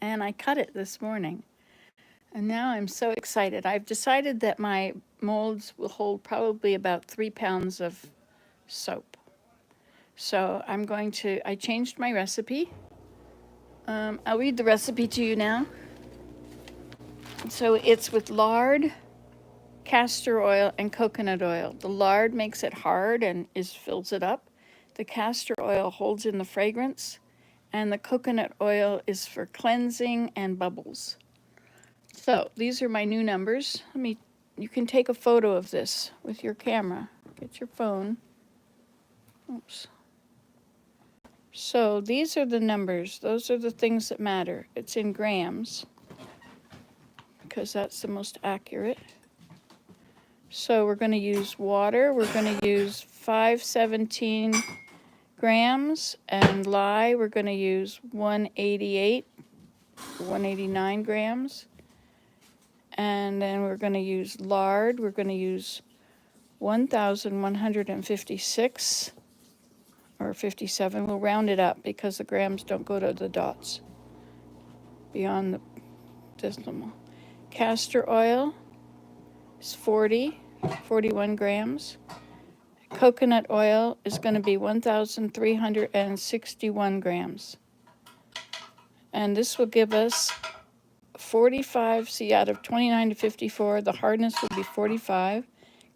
and I cut it this morning. And now I'm so excited. I've decided that my molds will hold probably about 3 pounds of soap. So I changed my recipe. I'll read the recipe to you now. So it's with lard, castor oil, and coconut oil. The lard makes it hard and fills it up. The castor oil holds in the fragrance, and the coconut oil is for cleansing and bubbles. So these are my new numbers. You can take a photo of this with your camera. Get your phone. Oops. So these are the numbers. Those are the things that matter. It's in grams because that's the most accurate. So we're going to use water. We're going to use 517 grams, and lye we're going to use 189 grams. And then we're going to use lard. We're going to use 1,156 or 57. We'll round it up because the grams don't go to the dots beyond the decimal. Castor oil is 41 grams. Coconut oil is going to be 1,361 grams. And this will give us 45. See, out of 29 to 54, the hardness will be 45.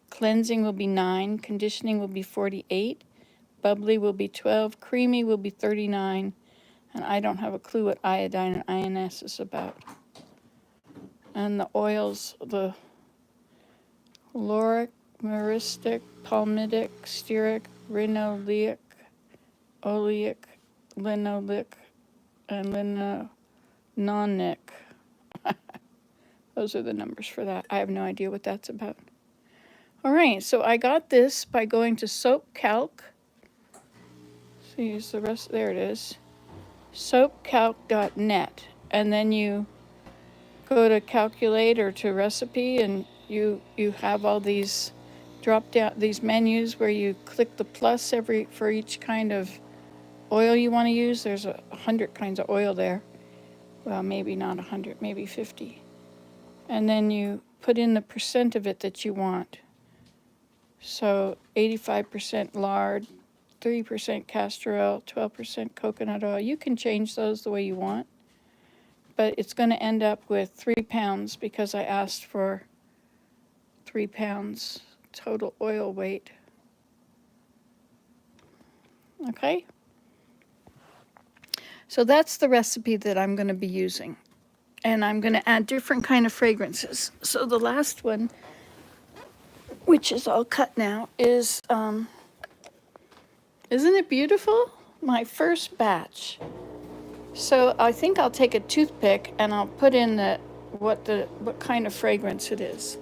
Cleansing will be 9. Conditioning will be 48. Bubbly will be 12. Creamy will be 39. And I don't have a clue what iodine and INS is about. And the oils, the lauric, myristic, palmitic, stearic, rhinoleic, oleic, linoleic, and linonenic. Those are the numbers for that. I have no idea what that's about. All right, so I got this by going to soapcalc. So use the rest, there it is. Soapcalc.net. And then you go to calculate or to recipe, and you have all these drop down, these menus where you click the plus for each kind of oil you want to use. There's 100 kinds of oil there. Well, maybe not 100, maybe 50. And then you put in the percent of it that you want. So 85% lard, 3% castor oil, 12% coconut oil. You can change those the way you want, but it's going to end up with 3 pounds because I asked for 3 pounds total oil weight. Okay? So that's the recipe that I'm going to be using. And I'm going to add different kind of fragrances. So the last one, which is all cut now, is, isn't it beautiful? My first batch. So I think I'll take a toothpick and I'll put in what kind of fragrance it is.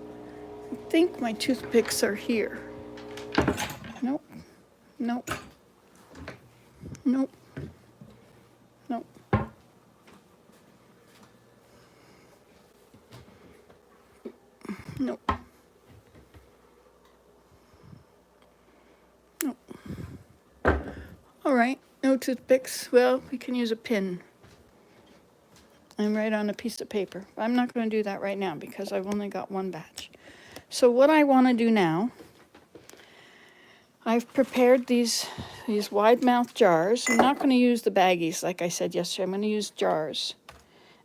I think my toothpicks are here. Nope. Nope. Nope. Nope. Nope. Nope. All right, no toothpicks. Well, we can use a pin. And write on a piece of paper. I'm not going to do that right now because I've only got one batch. So what I want to do now, I've prepared these wide mouth jars. I'm not going to use the baggies like I said yesterday. I'm going to use jars.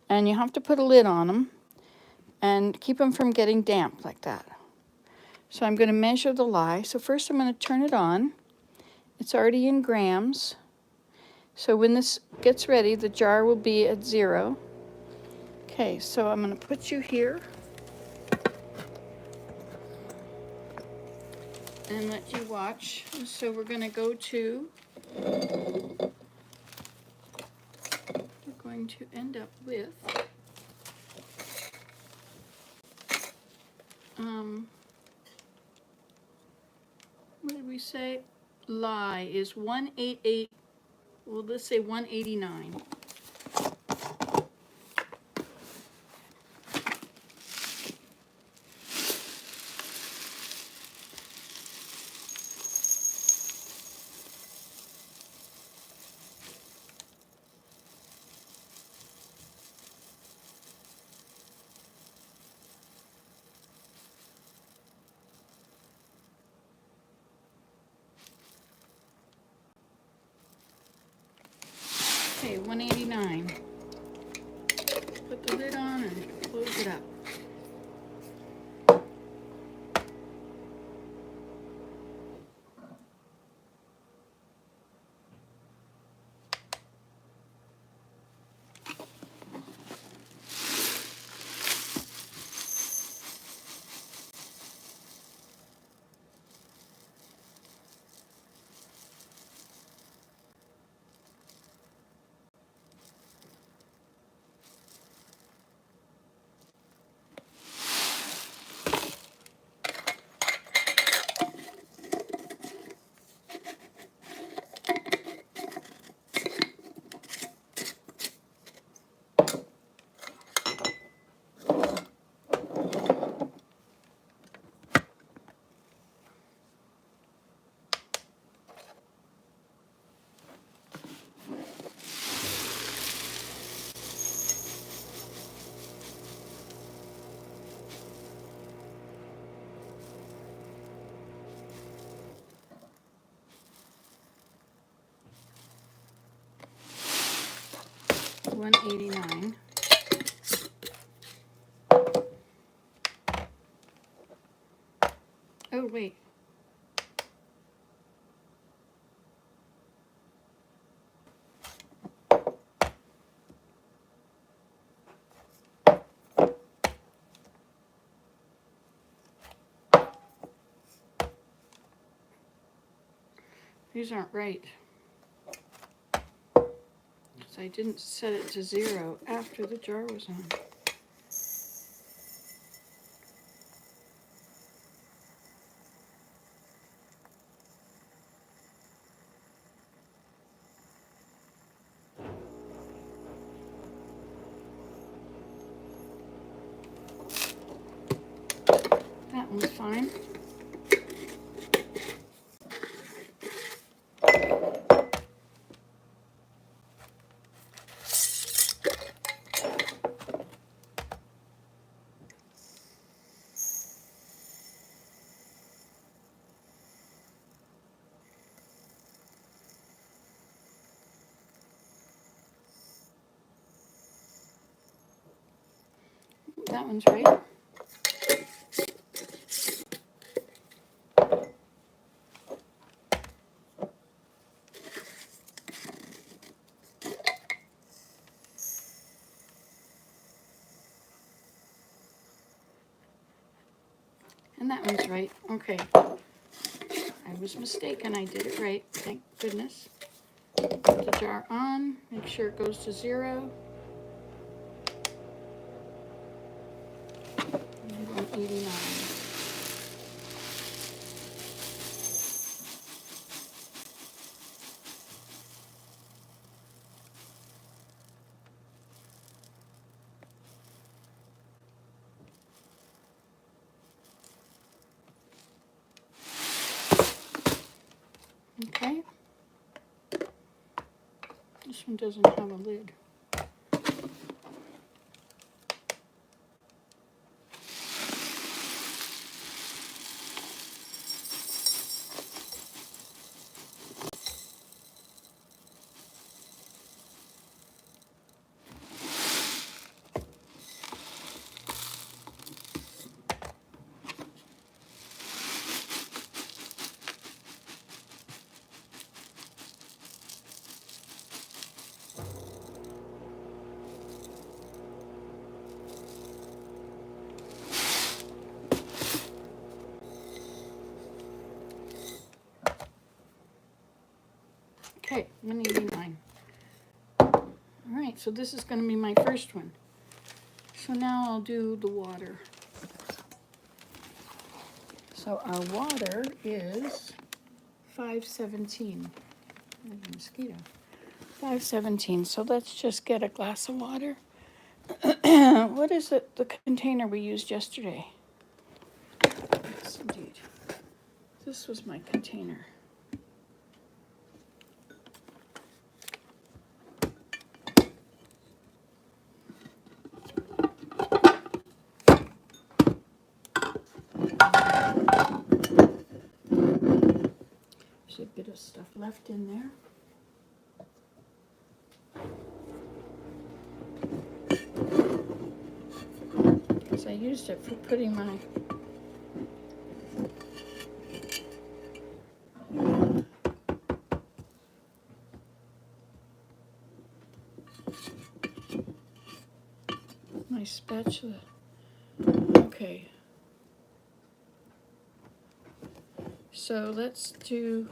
And you have to put a lid on them and keep them from getting damp like that. So I'm going to measure the lye. So first I'm going to turn it on. It's already in grams. So when this gets ready, the jar will be at 0. Okay, so I'm going to put you here and let you watch. So we're going to go to, we're going to end up with, what did we say? Lye is 188, well, let's say 189. 189. Put the lid on and close it up. $189. Oh, wait. These aren't right. Because I didn't set it to 0 after the jar was on. That one's fine. That one's right. And that one's right. Okay. I was mistaken. I did it right. Thank goodness. Put the jar on. Make sure it goes to 0. And 189. Okay. This one doesn't have a lid. Okay, 189. All right, so this is going to be my first one. So now I'll do the water. So our water is 517. There's a mosquito. 517. So let's just get a glass of water. What is it? The container we used yesterday? Yes, indeed. This was my container. There's a bit of stuff left in there. I used it for putting my spatula. Okay. So let's put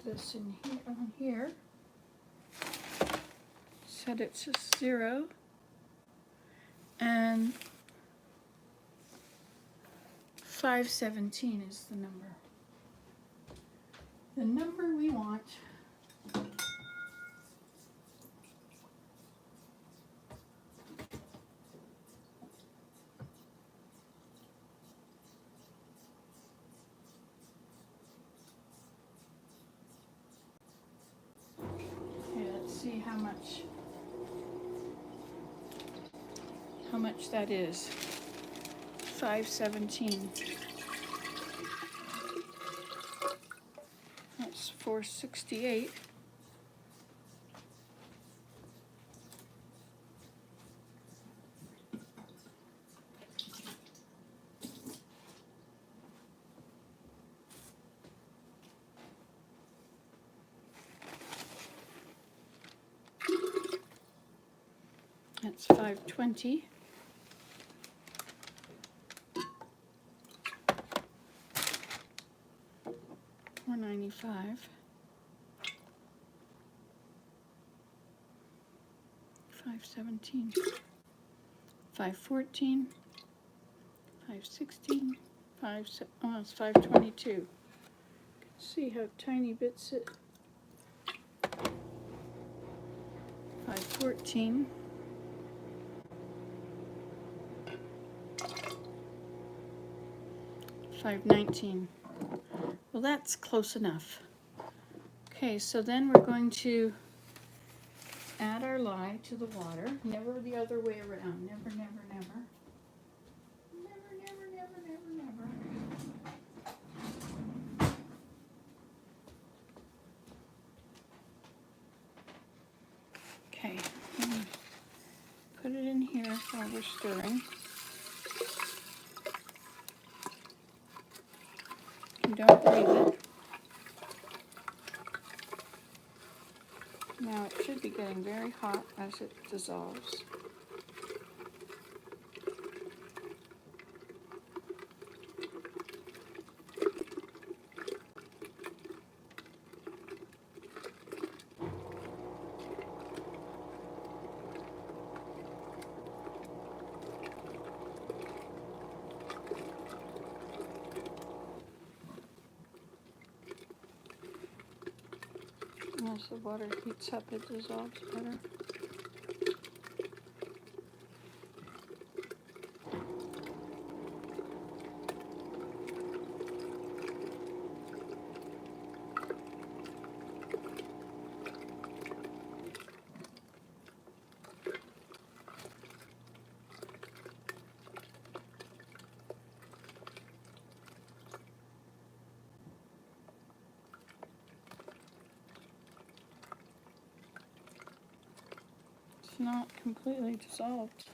this in here, on here. Set it to 0. And 517 is the number. The number we want. Okay, let's see how much that is. 517. That's 468. That's 520. $495. 517. 514. 516. Oh, it's 522. See how tiny bits it. 514. 519. Well, that's close enough. Okay, so then we're going to add our lye to the water. Never the other way around. Never, never, never. Never, never, never, never, never. Okay, put it in here while we're stirring. You don't breathe it. Now it should be getting very hot as it dissolves. As the water heats up, it dissolves better. It's not completely dissolved.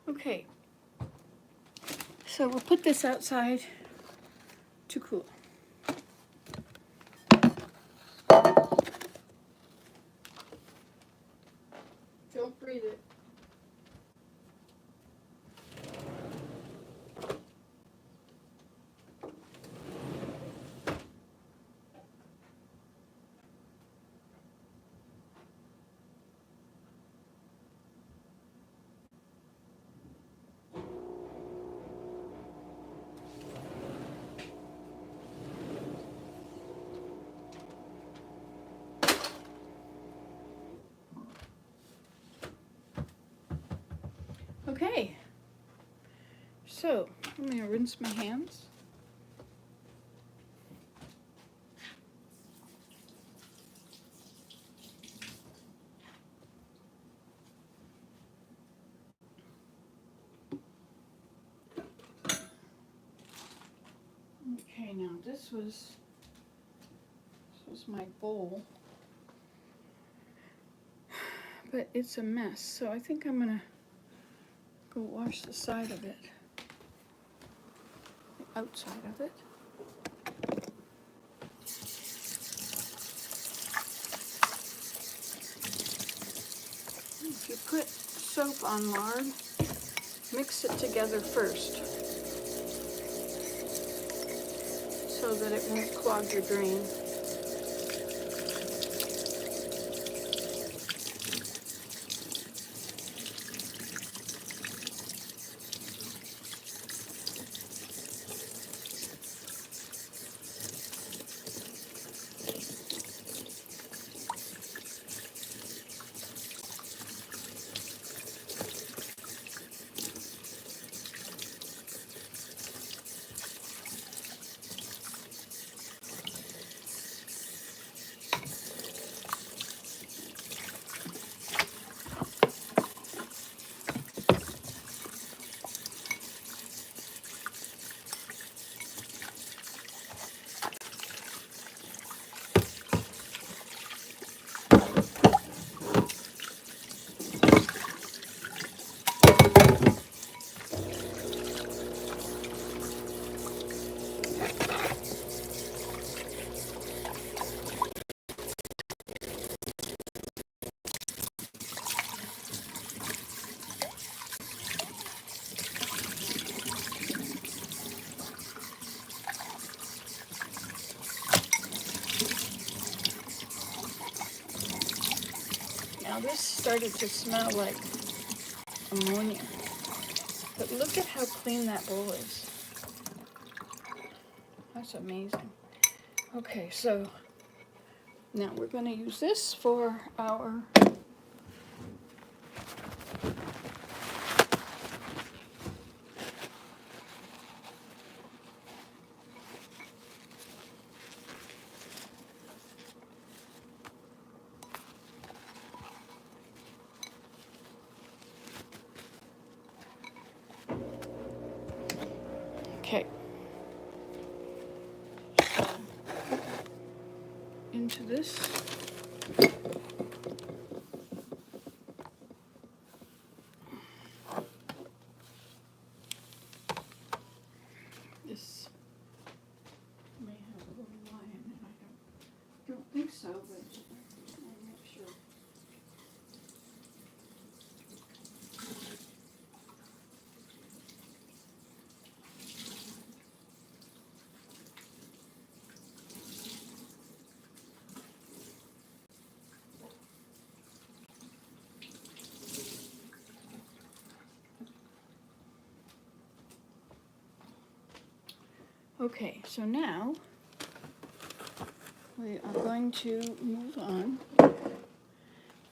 Okay, so we'll put this outside to cool. Don't breathe it. Okay, so I'm going to rinse my hands. Okay, now this was my bowl, but it's a mess, so I think I'm gonna go wash the side of it, the outside of it. If you put soap on lard, mix it together first so that it won't clog your drain. Now this started to smell like ammonia, but look at how clean that bowl is. That's amazing. Okay, so now we're going to use this for our okay. So into this. This may have a little line in it. I don't think so, but I'm not sure. Okay, so now we are going to move on,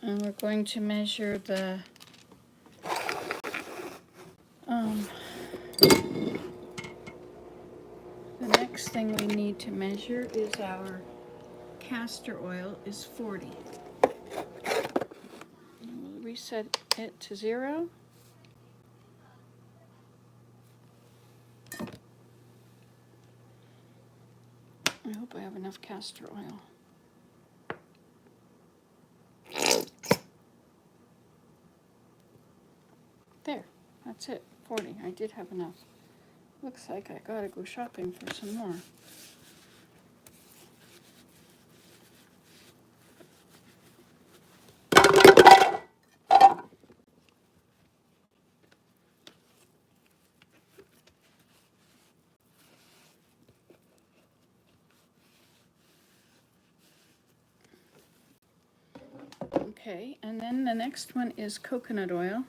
and we're going to measure the next thing we need to measure is our castor oil is 40. And we'll reset it to 0. I hope I have enough castor oil. There, that's it, 40. I did have enough. Looks like I gotta go shopping for some more. Okay, and then the next one is coconut oil.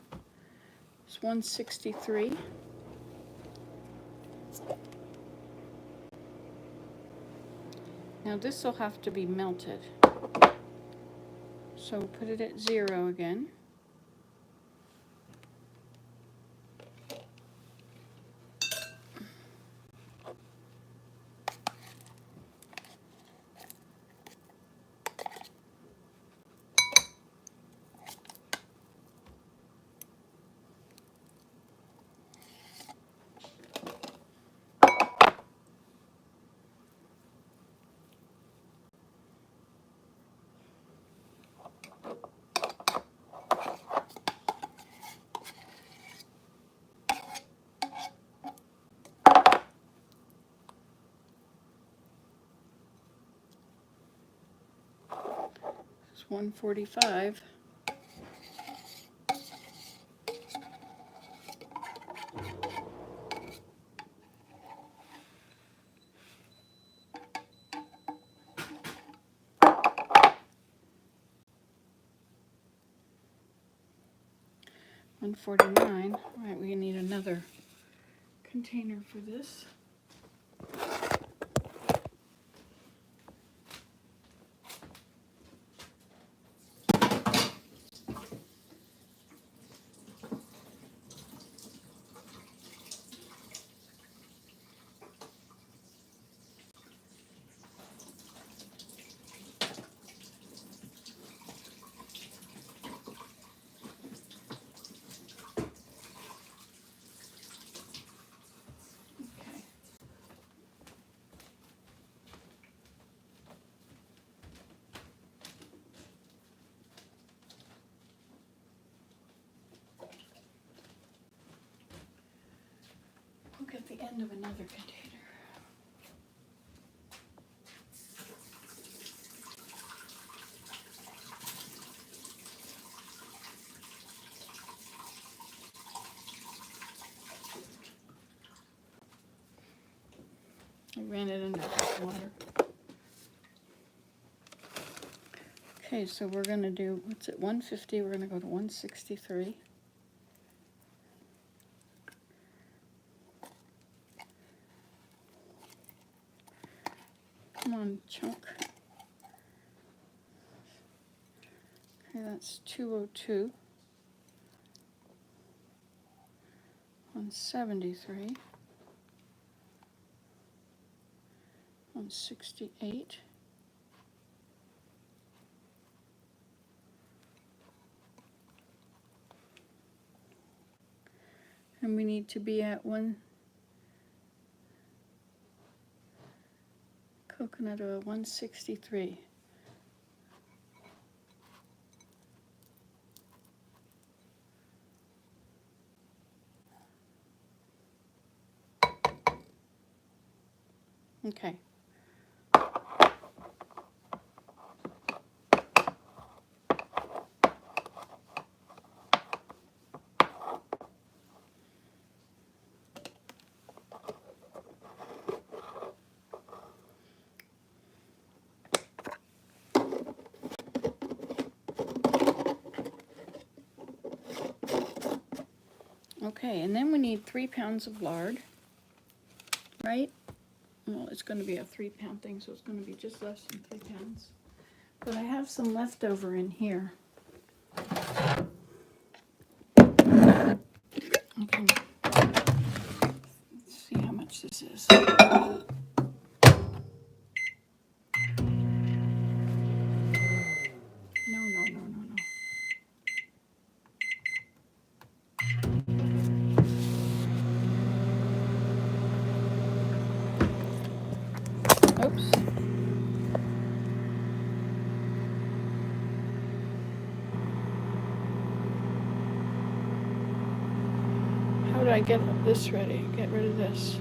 It's 163. Now this will have to be melted. So put it at 0 again. 145. $149. All right, we need another container for this. Look at the end of another container. I ran it under water. Okay, so we're going to do, what's it, 150, we're going to go to 163. Come on, chunk. Okay, that's 202. 173. 168. And we need to be at one coconut oil, 163. Okay. Okay, and then we need 3 pounds of lard, right? Well, it's going to be a 3-pound thing, so it's going to be just less than 3 pounds. But I have some leftover in here. Okay, let's see how much this is. Oops. How did I get this ready? Get rid of this.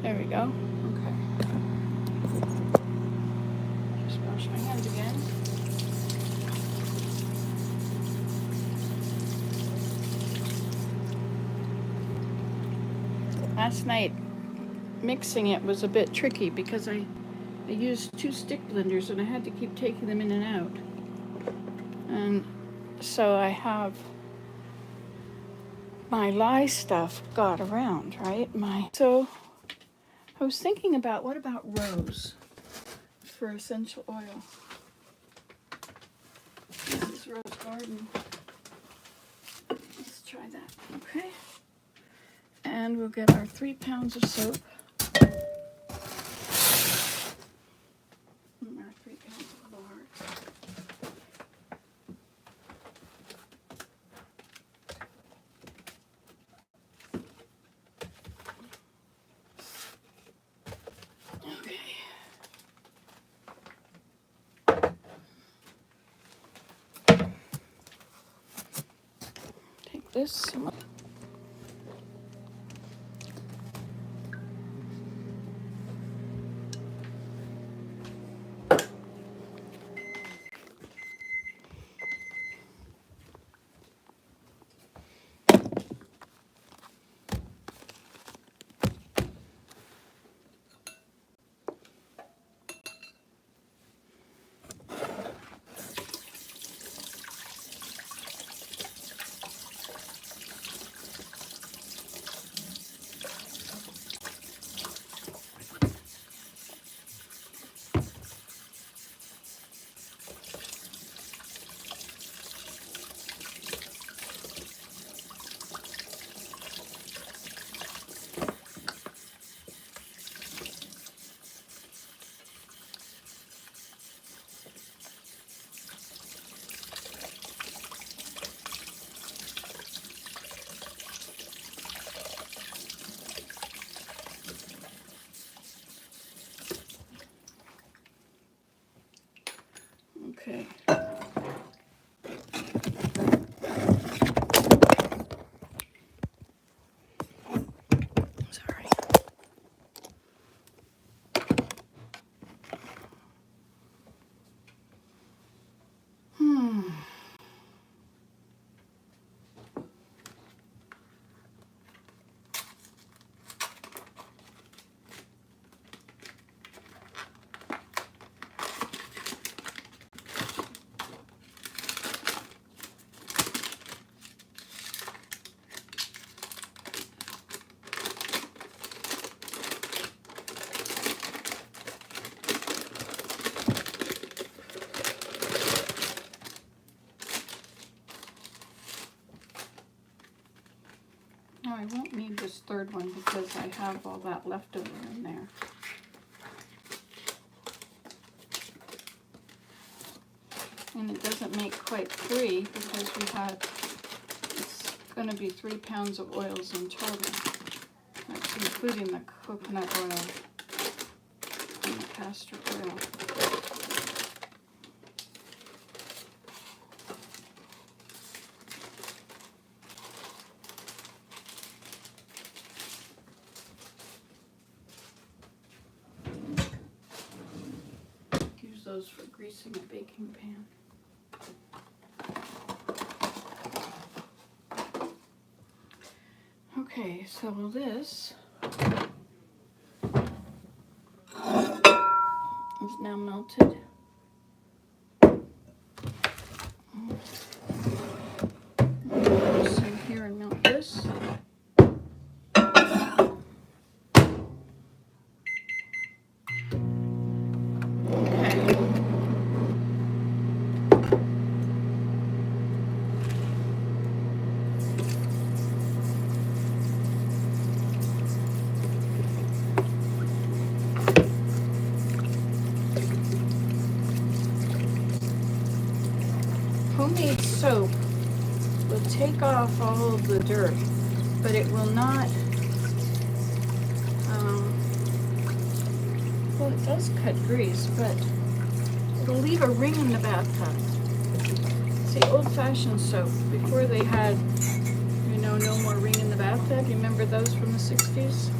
There we go. Okay. Just wash my hands again. Last night, mixing it was a bit tricky because I used 2 stick blenders and I had to keep taking them in and out. And so I have my lye stuff got around, right? So I was thinking about, what about rose for essential oil? This is Rose Garden. Let's try that, okay? And we'll get our 3 pounds of soap. And our 3 pounds of lard. Take this. because I have all that leftover in there. And it doesn't make quite 3 because it's going to be 3 pounds of oils in total. That's including the coconut oil and the castor oil. Use those for greasing a baking pan. Okay, so this is now melted. I'll just in here and melt this. Homemade soap will take off all of the dirt, but it will not, well, it does cut grease, but it'll leave a ring in the bathtub. See, old-fashioned soap, before they had, no more ring in the bathtub. You remember those from the 60s?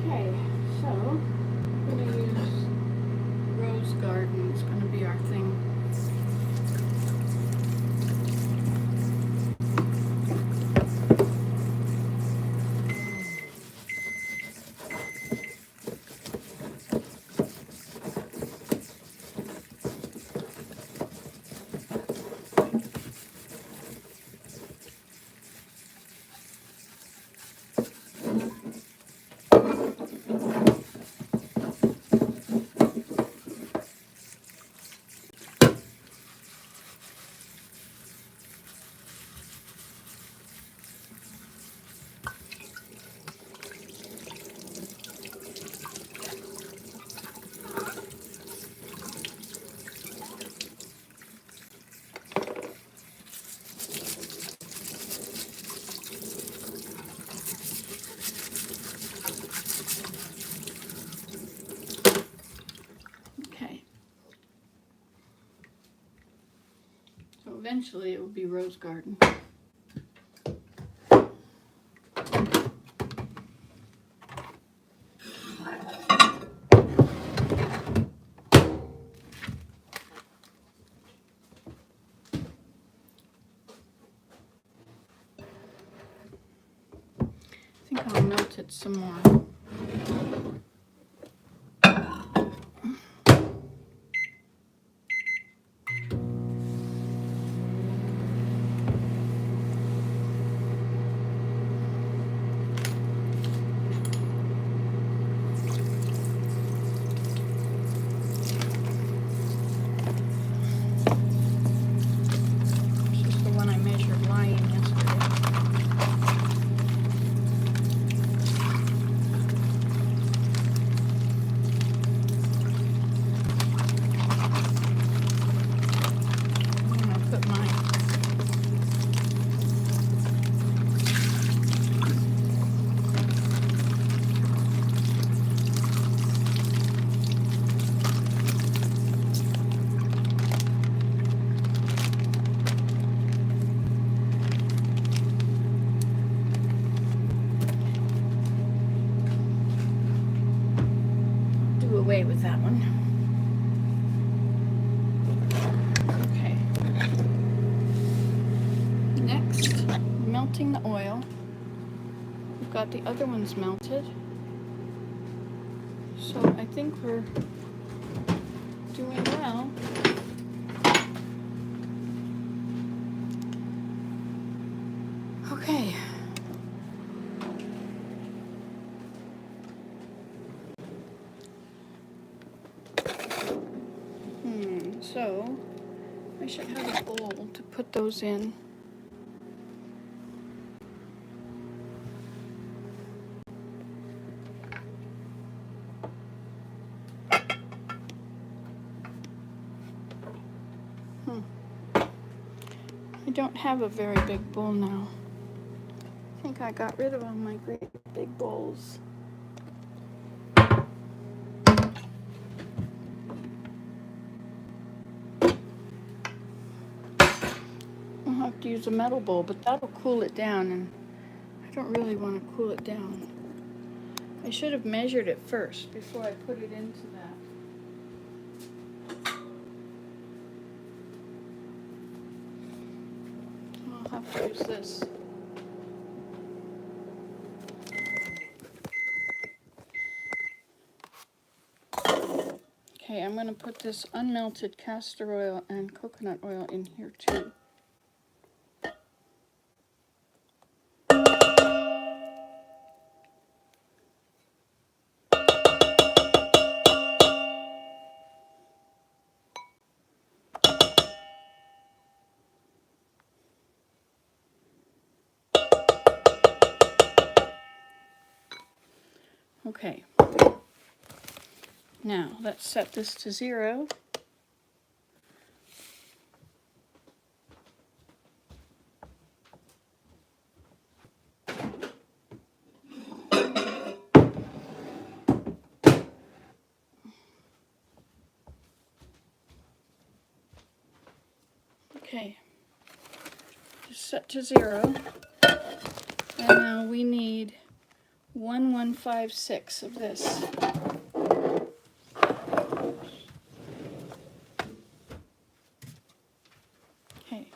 Okay, so I'm going to use Rose Garden. It's going to be our thing. Eventually it will be Rose Garden. I think I'll melt it some more. got the other ones melted. So I think we're doing well. Okay. So I should have a bowl to put those in. I don't have a very big bowl now. I think I got rid of all my great big bowls. I'll have to use a metal bowl, but that'll cool it down, and I don't really want to cool it down. I should have measured it first before I put it into that. I'll have to use this. Okay, I'm going to put this unmelted castor oil and coconut oil in here too. Okay, now let's set this to 0. Okay, just set to 0. And now we need 1156 of this. Okay.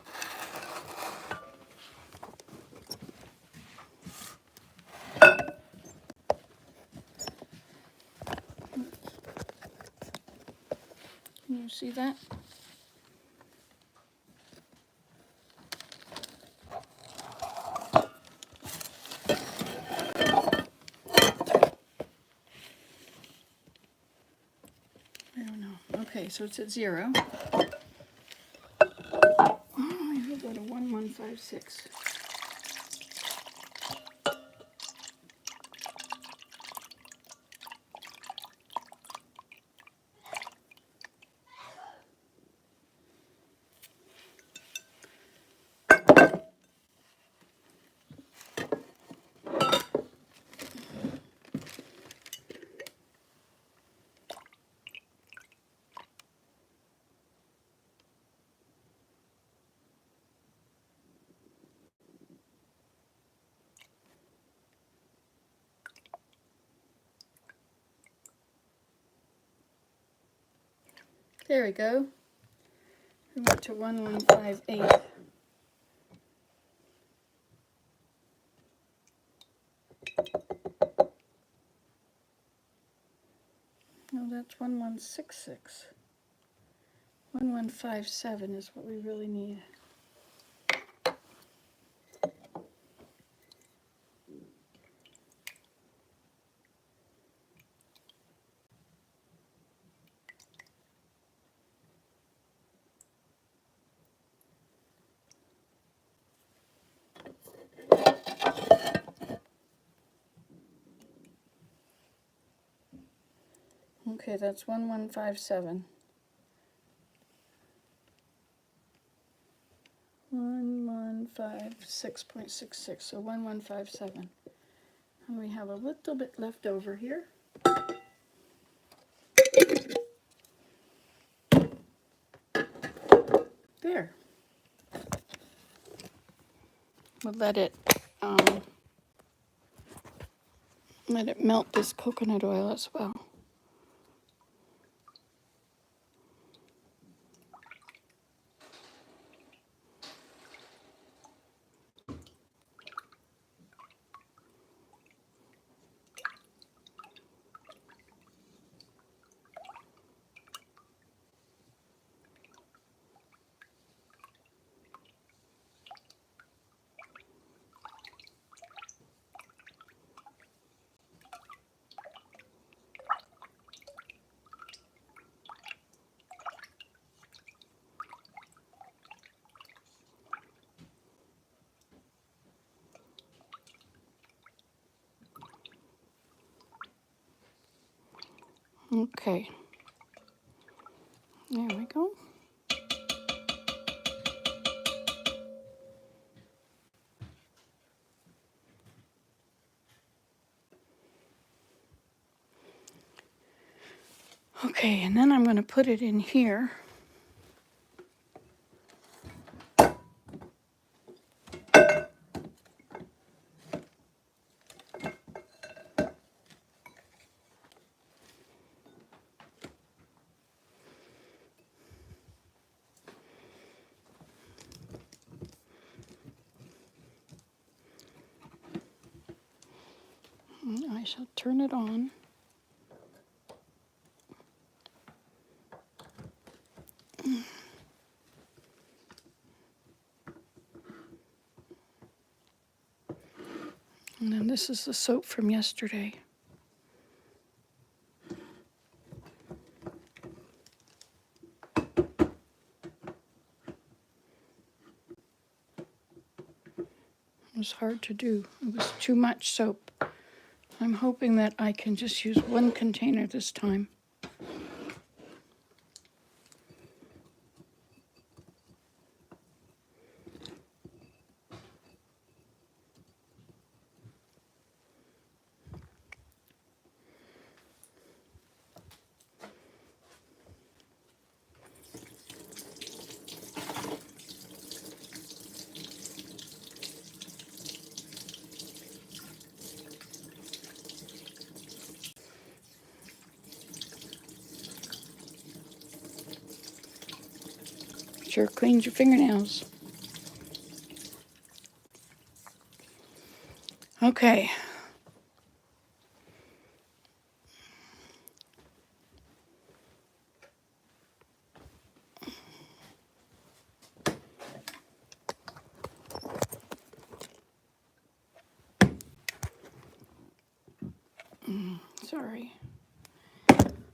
Can you see that? I don't know. Okay, so it's at 0. Oh, I will go to 1156. There we go. We went to 1158. No, that's 1166. 1157 is what we really need. Okay, that's 1157. 1156.66, so 1157. And we have a little bit left over here. There. We'll let it melt this coconut oil as well. Okay. There we go. Okay, and then I'm going to put it in here. And I shall turn it on. And then this is the soap from yesterday. It was hard to do. It was too much soap. I'm hoping that I can just use one container this time. Sure cleans your fingernails. Okay. Sorry.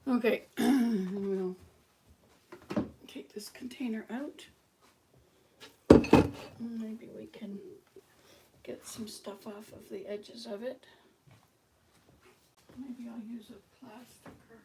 Okay, we'll take this container out. Maybe we can get some stuff off of the edges of it. Maybe I'll use a plastic or...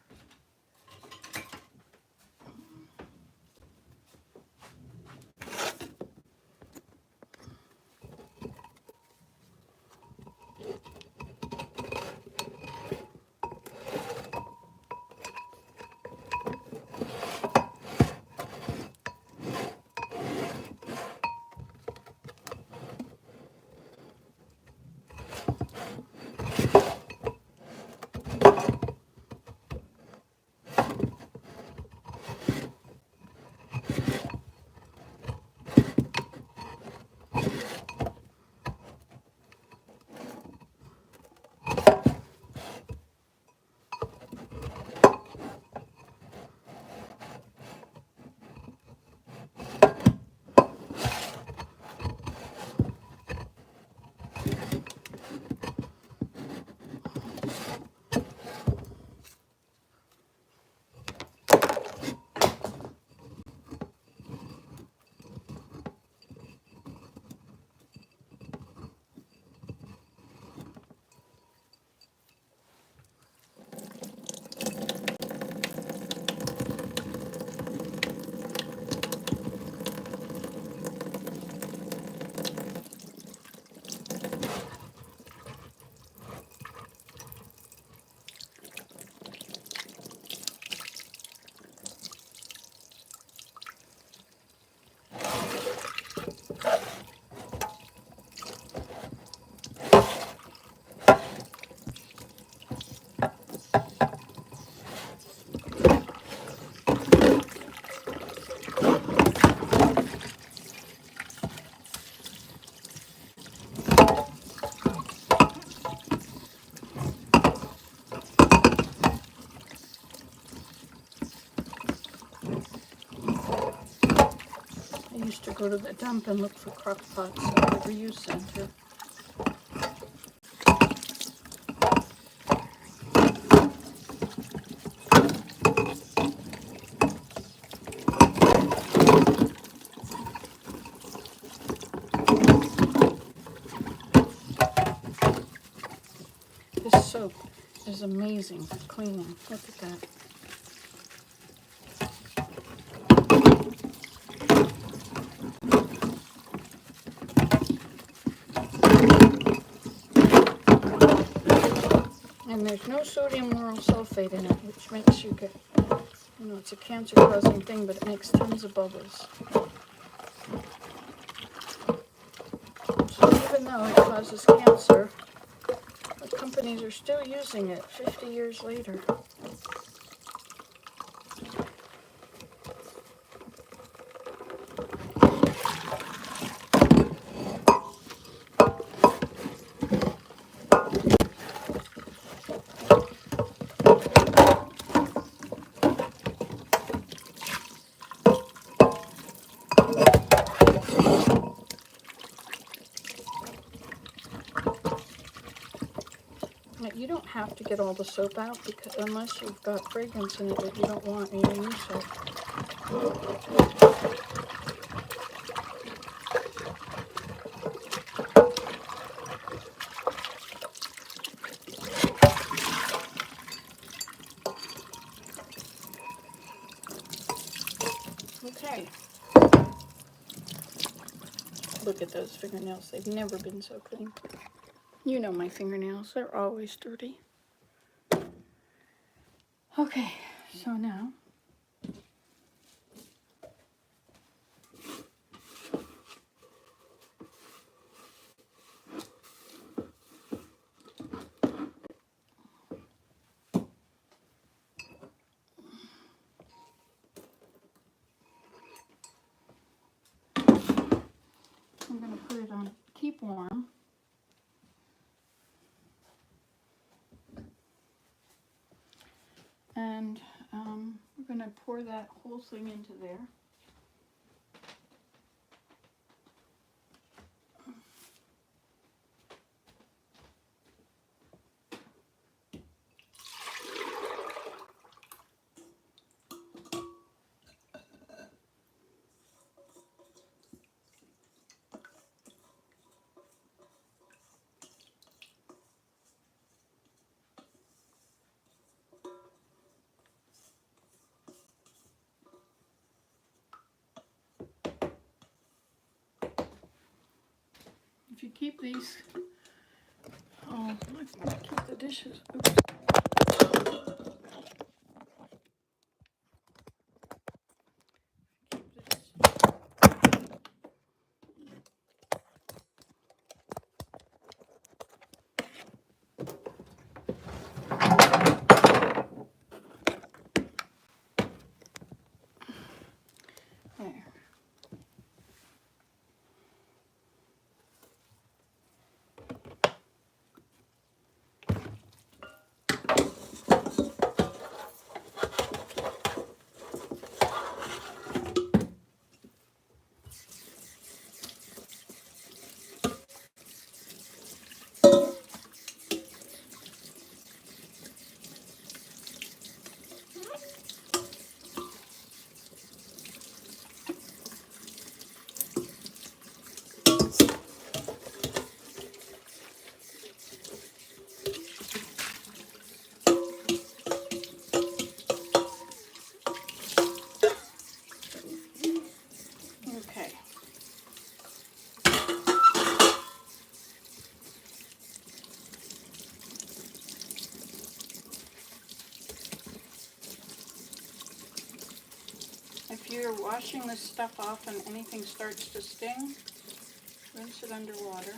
I used to go to the dump and look for crock pots at the reuse center. This soap is amazing for cleaning. Look at that. And there's no sodium lauryl sulfate in it, which makes you get, it's a cancer-causing thing, but it makes tons of bubbles. So even though it causes cancer, the companies are still using it 50 years later. You don't have to get all the soap out because unless you've got fragrance in it that you don't want in your new soap. Okay. Look at those fingernails. They've never been so clean. You know my fingernails. They're always dirty. Okay, so now I'm going to put it on keep warm. And we're going to pour that whole thing into there. If you keep these, let's keep the dishes. Oops. There. Okay. If you're washing this stuff off and anything starts to sting, rinse it under water.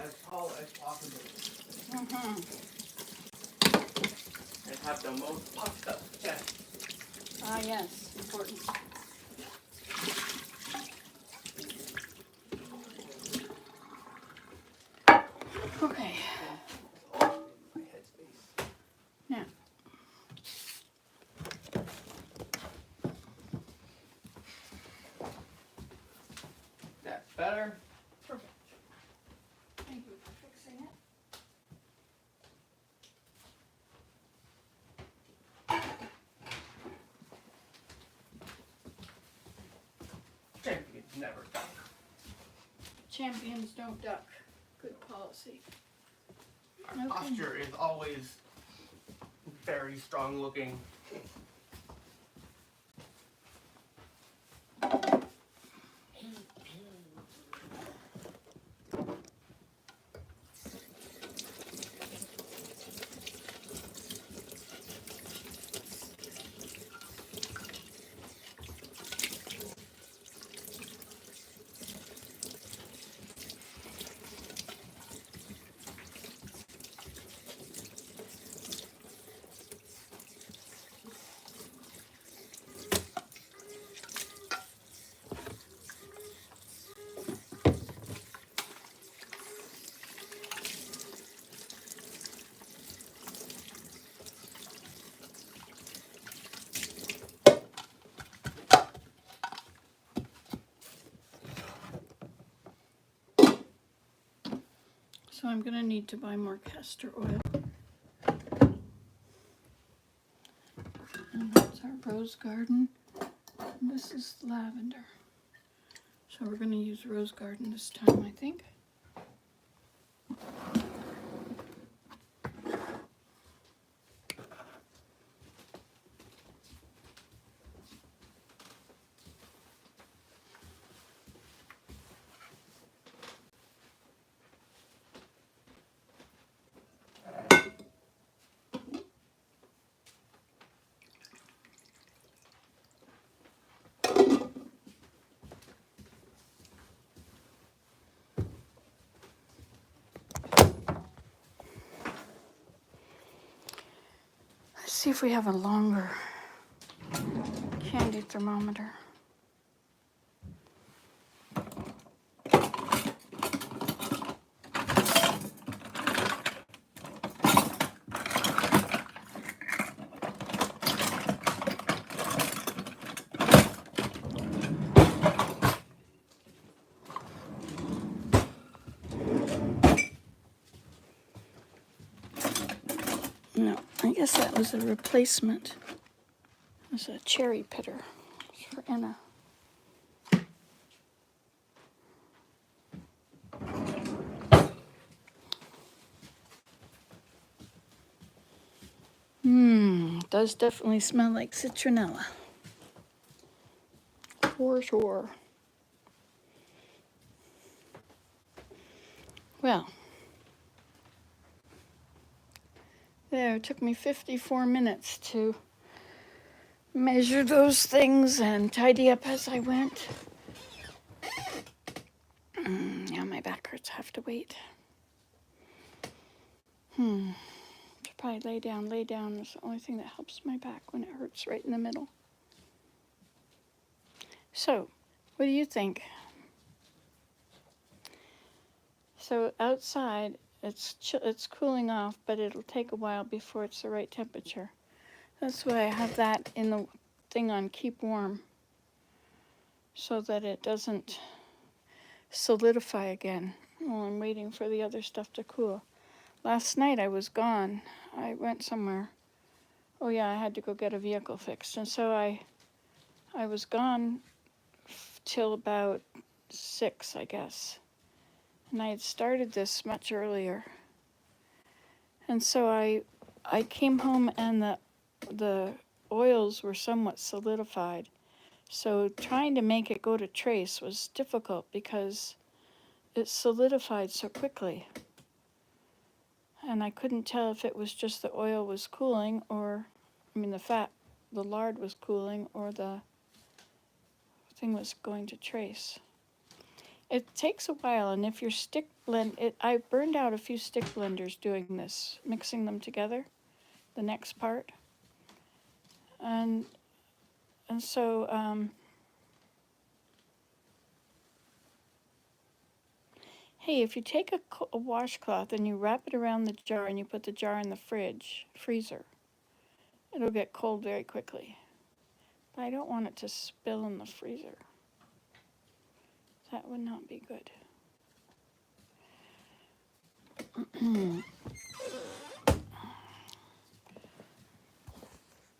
as tall as possible. Mm-hmm. And have the most puffed up chest. Ah, yes, important. Okay. My headspace. Now. That's better. Perfect. Thank you for fixing it. Champions never duck. Champions don't duck. Good policy. Our posture is always very strong looking. So I'm going to need to buy more castor oil. And that's our rose garden. And this is lavender. So we're going to use rose garden this time, I think. Let's see if we have a longer candy thermometer. No, I guess that was a replacement. It was a cherry pitter. It's for Anna. It does definitely smell like citronella. For sure. Well, there, it took me 54 minutes to measure those things and tidy up as I went. Now my back hurts. I have to wait. Should probably lay down. Lay down is the only thing that helps my back when it hurts right in the middle. So, what do you think? So outside, it's cooling off, but it'll take a while before it's the right temperature. That's why I have that in the thing on keep warm, so that it doesn't solidify again while I'm waiting for the other stuff to cool. Last night I was gone. I went somewhere. Oh yeah, I had to go get a vehicle fixed, and so I was gone till about 6, I guess. And I had started this much earlier. And so I came home and the oils were somewhat solidified. So trying to make it go to trace was difficult because it solidified so quickly. And I couldn't tell if it was just the oil was cooling or, the lard was cooling or the thing was going to trace. It takes a while, and if your stick blend, I burned out a few stick blenders doing this, mixing them together, the next part. And so, hey, if you take a washcloth and you wrap it around the jar and you put the jar in the freezer, it'll get cold very quickly. But I don't want it to spill in the freezer. That would not be good.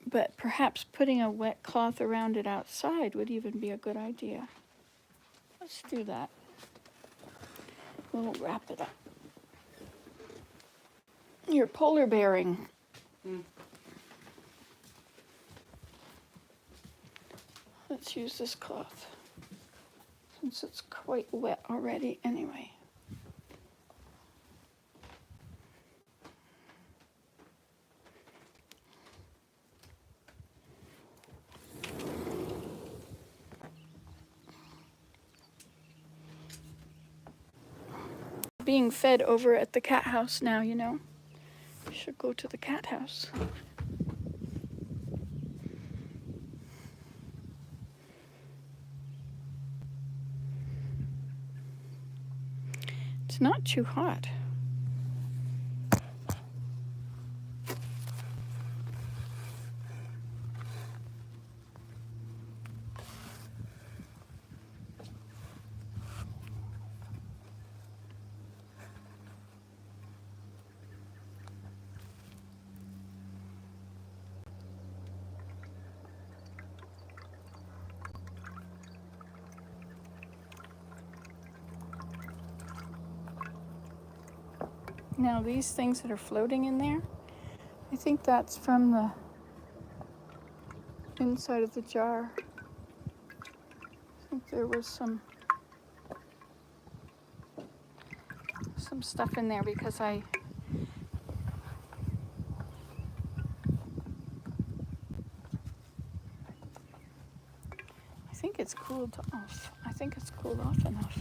But perhaps putting a wet cloth around it outside would even be a good idea. Let's do that. We'll wrap it up. Your polar bearing. Let's use this cloth since it's quite wet already anyway. Being fed over at the cat house now, you know. We should go to the cat house. It's not too hot. Now these things that are floating in there, I think that's from the inside of the jar. I think there was some stuff in there because I think it's cooled off. I think it's cooled off enough.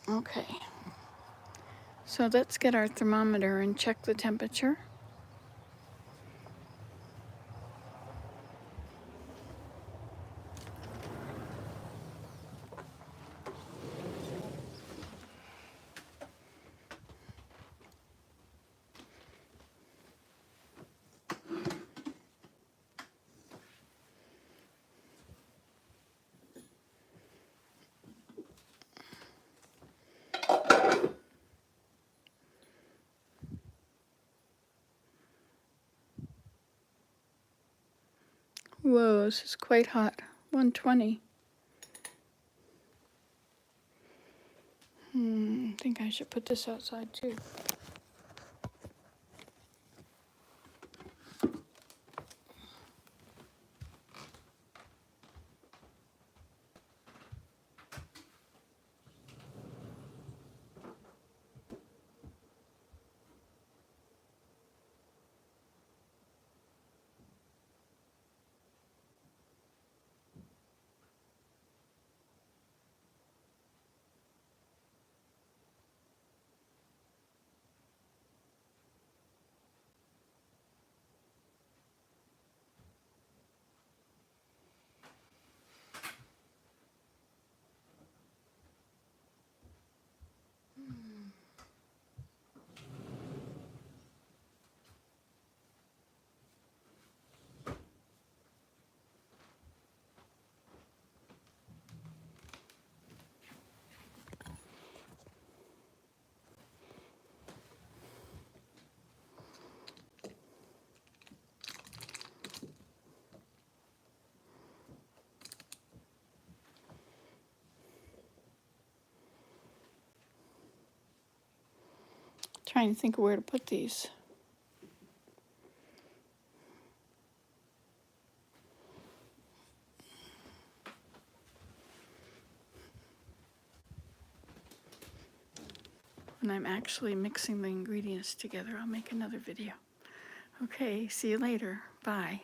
Okay. So let's get our thermometer and check the temperature. Whoa, this is quite hot. 120. I think I should put this outside too. Trying to think of where to put these. When I'm actually mixing the ingredients together, I'll make another video. Okay, see you later. Bye.